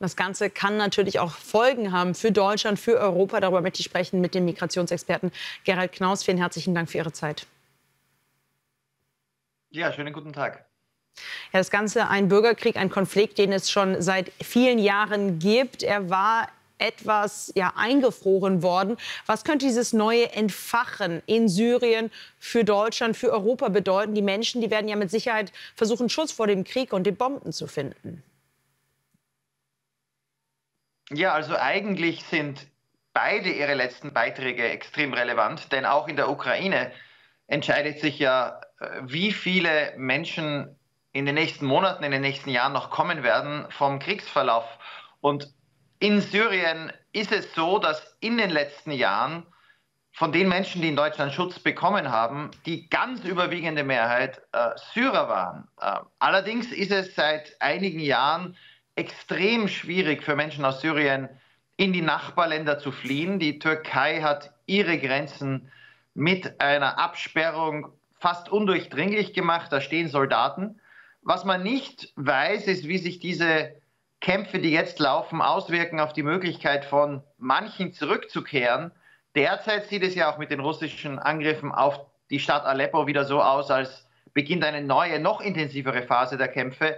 Das Ganze kann natürlich auch Folgen haben für Deutschland, für Europa. Darüber möchte ich sprechen mit dem Migrationsexperten Gerald Knaus. Vielen herzlichen Dank für Ihre Zeit. Ja, schönen guten Tag. Ja, das Ganze ein Bürgerkrieg, ein Konflikt, den es schon seit vielen Jahren gibt. Er war etwas eingefroren worden. Was könnte dieses neue Entfachen in Syrien für Deutschland, für Europa bedeuten? Die Menschen, die werden ja mit Sicherheit versuchen, Schutz vor dem Krieg und den Bomben zu finden. Ja, also eigentlich sind beide Ihre letzten Beiträge extrem relevant, denn auch in der Ukraine entscheidet sich ja, wie viele Menschen in den nächsten Monaten, in den nächsten Jahren noch kommen werden vom Kriegsverlauf. Und in Syrien ist es so, dass in den letzten Jahren von den Menschen, die in Deutschland Schutz bekommen haben, die ganz überwiegende Mehrheit Syrer waren. Allerdings ist es seit einigen Jahren extrem schwierig für Menschen aus Syrien in die Nachbarländer zu fliehen. Die Türkei hat ihre Grenzen mit einer Absperrung fast undurchdringlich gemacht. Da stehen Soldaten. Was man nicht weiß, ist, wie sich diese Kämpfe, die jetzt laufen, auswirken auf die Möglichkeit von manchen zurückzukehren. Derzeit sieht es ja auch mit den russischen Angriffen auf die Stadt Aleppo wieder so aus, als beginnt eine neue, noch intensivere Phase der Kämpfe,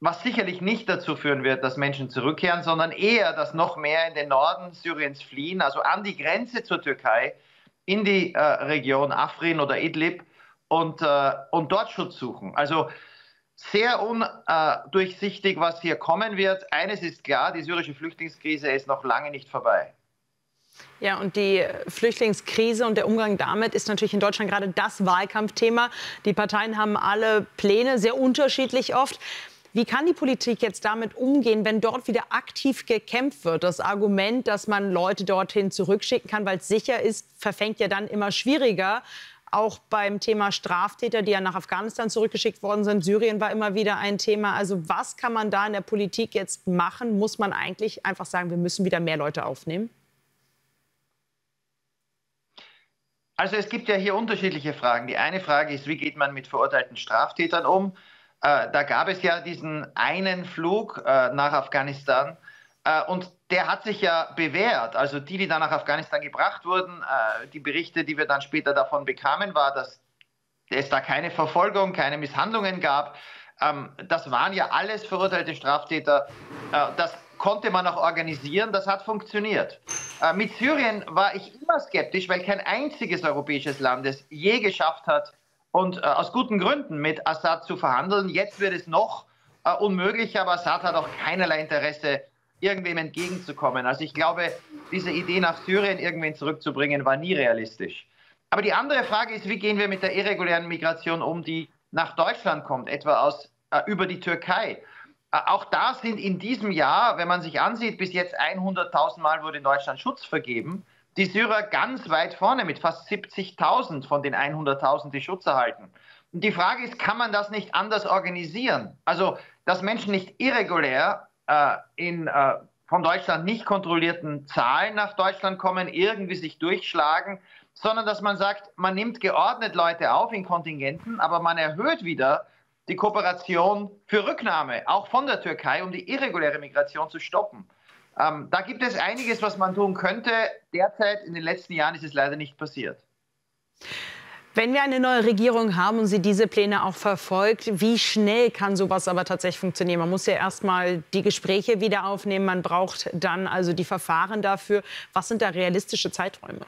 was sicherlich nicht dazu führen wird, dass Menschen zurückkehren, sondern eher, dass noch mehr in den Norden Syriens fliehen, also an die Grenze zur Türkei, in die Region Afrin oder Idlib und dort Schutz suchen. Also sehr undurchsichtig, was hier kommen wird. Eines ist klar, die syrische Flüchtlingskrise ist noch lange nicht vorbei. Ja, und die Flüchtlingskrise und der Umgang damit ist natürlich in Deutschland gerade das Wahlkampfthema. Die Parteien haben alle Pläne, sehr unterschiedlich oft. Wie kann die Politik jetzt damit umgehen, wenn dort wieder aktiv gekämpft wird? Das Argument, dass man Leute dorthin zurückschicken kann, weil es sicher ist, verfängt ja dann immer schwieriger. Auch beim Thema Straftäter, die ja nach Afghanistan zurückgeschickt worden sind. Syrien war immer wieder ein Thema. Also was kann man da in der Politik jetzt machen? Muss man eigentlich einfach sagen, wir müssen wieder mehr Leute aufnehmen? Also es gibt ja hier unterschiedliche Fragen. Die eine Frage ist, wie geht man mit verurteilten Straftätern um? Da gab es ja diesen einen Flug nach Afghanistan und der hat sich ja bewährt. Also die dann nach Afghanistan gebracht wurden, die Berichte, die wir dann später davon bekamen, war, dass es da keine Verfolgung, keine Misshandlungen gab. Das waren ja alles verurteilte Straftäter. Das konnte man auch organisieren, das hat funktioniert. Mit Syrien war ich immer skeptisch, weil kein einziges europäisches Land es je geschafft hat, und aus guten Gründen mit Assad zu verhandeln. Jetzt wird es noch unmöglicher, aber Assad hat auch keinerlei Interesse, irgendwem entgegenzukommen. Also ich glaube, diese Idee, nach Syrien irgendwen zurückzubringen, war nie realistisch. Aber die andere Frage ist, wie gehen wir mit der irregulären Migration um, die nach Deutschland kommt, etwa über die Türkei. Auch da sind in diesem Jahr, wenn man sich ansieht, bis jetzt 100.000 Mal wurde in Deutschland Schutz vergeben, die Syrer ganz weit vorne mit fast 70.000 von den 100.000, die Schutz erhalten. Und die Frage ist, kann man das nicht anders organisieren? Also, dass Menschen nicht irregulär von Deutschland nicht kontrollierten Zahlen nach Deutschland kommen, irgendwie sich durchschlagen, sondern dass man sagt, man nimmt geordnet Leute auf in Kontingenten, aber man erhöht wieder die Kooperation für Rücknahme, auch von der Türkei, um die irreguläre Migration zu stoppen. Da gibt es einiges, was man tun könnte. Derzeit, in den letzten Jahren, ist es leider nicht passiert. Wenn wir eine neue Regierung haben und sie diese Pläne auch verfolgt, wie schnell kann sowas aber tatsächlich funktionieren? Man muss ja erst mal die Gespräche wieder aufnehmen, man braucht dann also die Verfahren dafür. Was sind da realistische Zeiträume?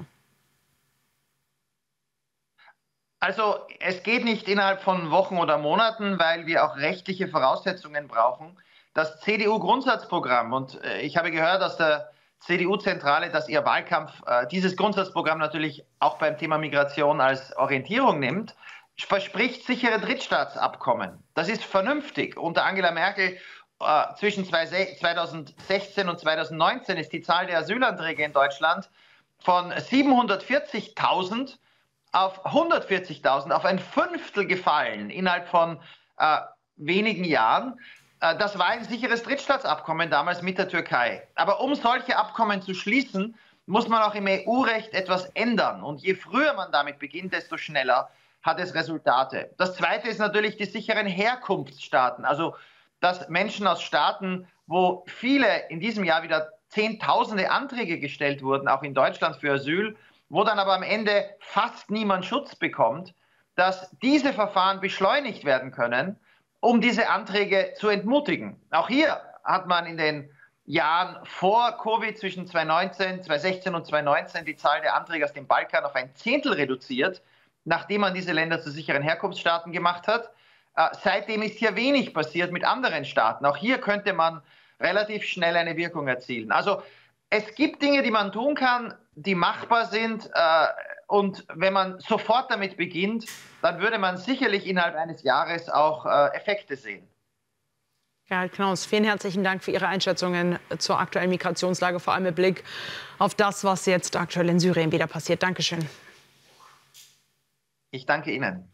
Also es geht nicht innerhalb von Wochen oder Monaten, weil wir auch rechtliche Voraussetzungen brauchen. Das CDU-Grundsatzprogramm, und ich habe gehört aus der CDU-Zentrale, dass ihr Wahlkampf dieses Grundsatzprogramm natürlich auch beim Thema Migration als Orientierung nimmt, verspricht sichere Drittstaatsabkommen. Das ist vernünftig. Unter Angela Merkel zwischen 2016 und 2019 ist die Zahl der Asylanträge in Deutschland von 740.000 auf 140.000, auf ein Fünftel gefallen innerhalb von wenigen Jahren. Das war ein sicheres Drittstaatsabkommen damals mit der Türkei. Aber um solche Abkommen zu schließen, muss man auch im EU-Recht etwas ändern. Und je früher man damit beginnt, desto schneller hat es Resultate. Das Zweite ist natürlich die sicheren Herkunftsstaaten. Also, dass Menschen aus Staaten, wo viele in diesem Jahr wieder Zehntausende Anträge gestellt wurden, auch in Deutschland für Asyl, wo dann aber am Ende fast niemand Schutz bekommt, dass diese Verfahren beschleunigt werden können, um diese Anträge zu entmutigen. Auch hier hat man in den Jahren vor Covid zwischen 2016 und 2019 die Zahl der Anträge aus dem Balkan auf ein Zehntel reduziert, nachdem man diese Länder zu sicheren Herkunftsstaaten gemacht hat. Seitdem ist hier wenig passiert mit anderen Staaten. Auch hier könnte man relativ schnell eine Wirkung erzielen. Also es gibt Dinge, die man tun kann, die machbar sind. Und wenn man sofort damit beginnt, dann würde man sicherlich innerhalb eines Jahres auch Effekte sehen. Gerhard Knaus, vielen herzlichen Dank für Ihre Einschätzungen zur aktuellen Migrationslage, vor allem mit Blick auf das, was jetzt aktuell in Syrien wieder passiert. Dankeschön. Ich danke Ihnen.